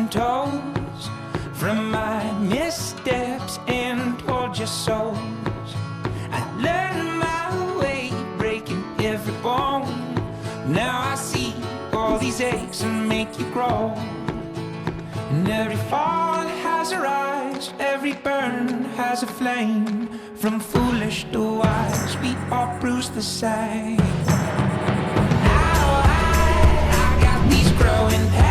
Toes from my missteps and tortured souls. I learned my way, breaking every bone. Now I see all these aches and make you grow. And every fall has a rise, every burn has a flame. From foolish to wise, we all bruise the same. Now I got these growing pains.